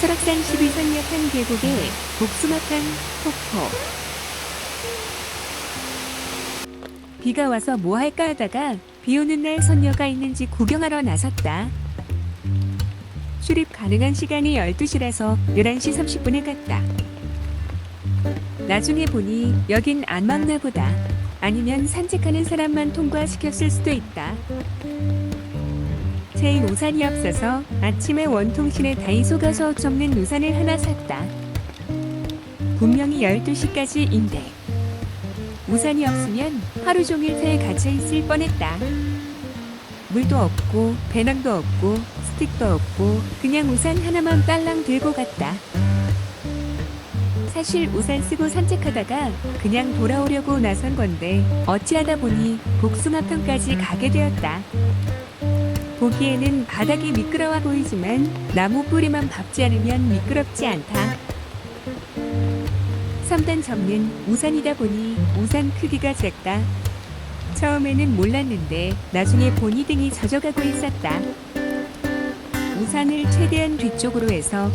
설악산 12선 옆한 계곡의 복숭아탕 폭포. 비가 와서 뭐 할까 하다가 비 오는 날 선녀가 있는지 구경하러 나섰다. 출입 가능한 시간이 12시라서 11시 30분에 갔다. 나중에 보니 여긴 안 막나 보다. 아니면 산책하는 사람만 통과시켰을 수도 있다. 체인 우산이 없어서 아침에 원통신에 다이소 가서 접는 우산을 하나 샀다. 분명히 12시까지인데 우산이 없으면 하루 종일 차에 갇혀 있을 뻔했다. 물도 없고 배낭도 없고 스틱도 없고 그냥 우산 하나만 딸랑 들고 갔다. 사실 우산 쓰고 산책하다가 그냥 돌아오려고 나선 건데 어찌하다 보니 복숭아편까지 가게 되었다. 보기에는 바닥이 미끄러워 보이지만 나무 뿌리만 밟지 않으면 미끄럽지 않다. 3단 접는 우산이다 보니 우산 크기가 작다. 처음에는 몰랐는데 나중에 보니 등이 젖어가고 있었다. 우산을 최대한 뒤쪽으로 해서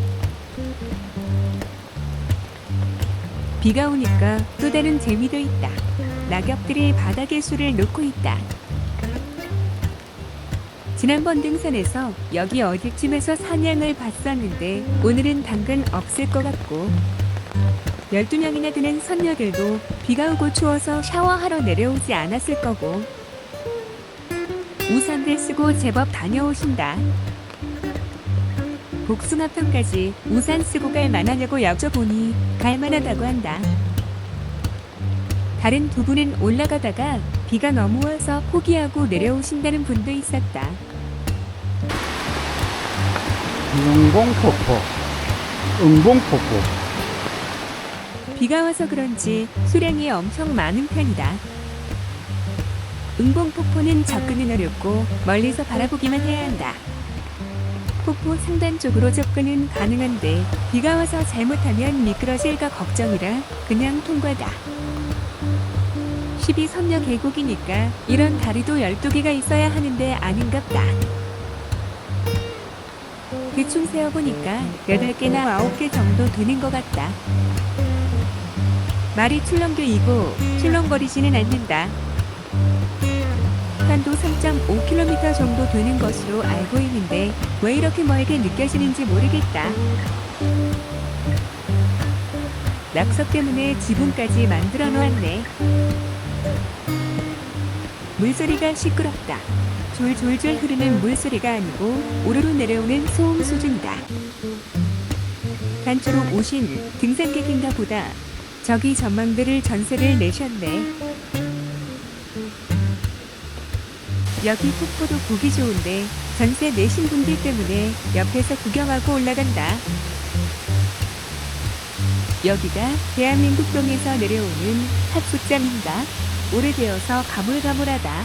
비가 오니까 또 다른 재미도 있다. 낙엽들이 바닥에 술을 놓고 있다. 지난번 등산에서 여기 어디쯤에서 사냥을 봤었는데 오늘은 당근 없을 것 같고 12명이나 되는 선녀들도 비가 오고 추워서 샤워하러 내려오지 않았을 거고 우산들 쓰고 제법 다녀오신다. 복숭아편까지 우산 쓰고 갈 만하냐고 여쭤보니 갈 만하다고 한다. 다른 두 분은 올라가다가 비가 너무 와서 포기하고 내려오신다는 분도 있었다. 응봉폭포. 비가 와서 그런지 수량이 엄청 많은 편이다. 응봉폭포는 접근은 어렵고 멀리서 바라보기만 해야 한다. 폭포 상단 쪽으로 접근은 가능한데 비가 와서 잘못하면 미끄러질까 걱정이라 그냥 통과다. 12선녀 계곡이니까 이런 다리도 12개가 있어야 하는데 아닌갑다. 대충 세어보니까 8개나 9개 정도 되는 것 같다. 말이 출렁교이고 출렁거리지는 않는다. 편도 3.5km 정도 되는 것으로 알고 있는데 왜 이렇게 멀게 느껴지는지 모르겠다. 낙석 때문에 지붕까지 만들어 놓았네. 물소리가 시끄럽다. 졸졸졸 흐르는 물소리가 아니고 우르르 내려오는 소음 수준이다. 단체로 오신 등산객인가 보다. 저기 전망들을 전세를 내셨네. 여기 폭포도 보기 좋은데 전세 내신 분들 때문에 옆에서 구경하고 올라간다. 여기가 대한민국동에서 내려오는 합숙장인가? 오래되어서 가물가물하다.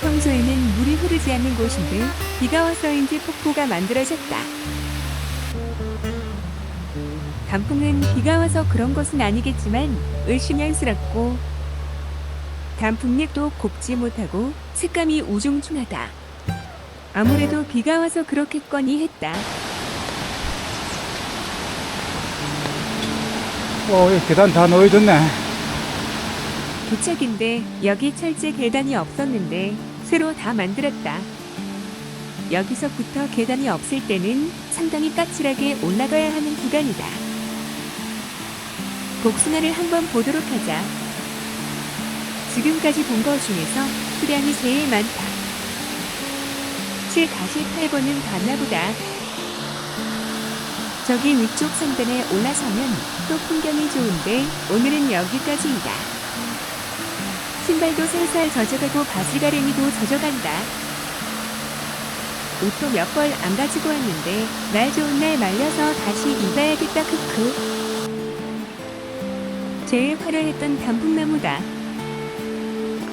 평소에는 물이 흐르지 않는 곳인데 비가 와서인지 폭포가 만들어졌다. 단풍은 비가 와서 그런 것은 아니겠지만 을씨년스럽고 단풍잎도 곱지 못하고 색감이 우중충하다. 아무래도 비가 와서 그렇겠거니 했다. 여기 계단 다 놓여졌네. 도착인데 여기 철제 계단이 없었는데 새로 다 만들었다. 여기서부터 계단이 없을 때는 상당히 까칠하게 올라가야 하는 구간이다. 복숭아를 한번 보도록 하자. 지금까지 본 것 중에서 수량이 제일 많다. 7-8번은 봤나 보다. 저기 위쪽 상단에 올라서면 또 풍경이 좋은데 오늘은 여기까지이다. 신발도 살살 젖어가고 바지가랭이도 젖어간다. 옷도 몇 벌 안 가지고 왔는데 날 좋은 날 말려서 다시 입어야겠다. 크크. 제일 화려했던 단풍나무다.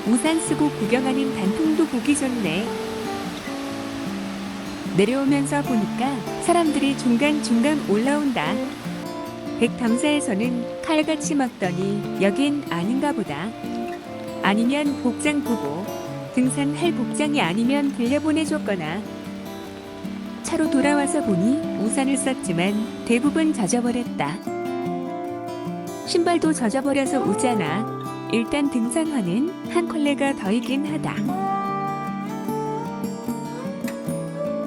우산 쓰고 구경하는 단풍도 보기 좋네. 내려오면서 보니까 사람들이 중간중간 올라온다. 백담사에서는 칼같이 막더니 여긴 아닌가 보다. 아니면 복장 보고 등산할 복장이 아니면 들려보내줬거나 차로 돌아와서 보니 우산을 썼지만 대부분 젖어버렸다. 신발도 젖어버려서 우잖아. 일단 등산화는 한 컬레가 더 있긴 하다.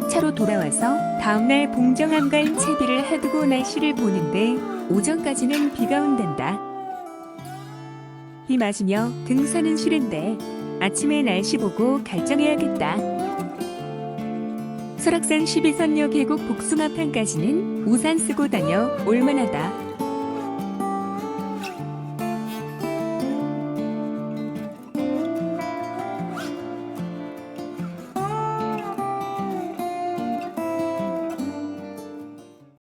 차로 돌아와서 다음날 봉정암 갈 채비를 해두고 날씨를 보는데 오전까지는 비가 온단다. 비 맞으며 등산은 싫은데 아침에 날씨 보고 결정해야겠다. 설악산 12선녀 계곡 복숭아판까지는 우산 쓰고 다녀 올만하다.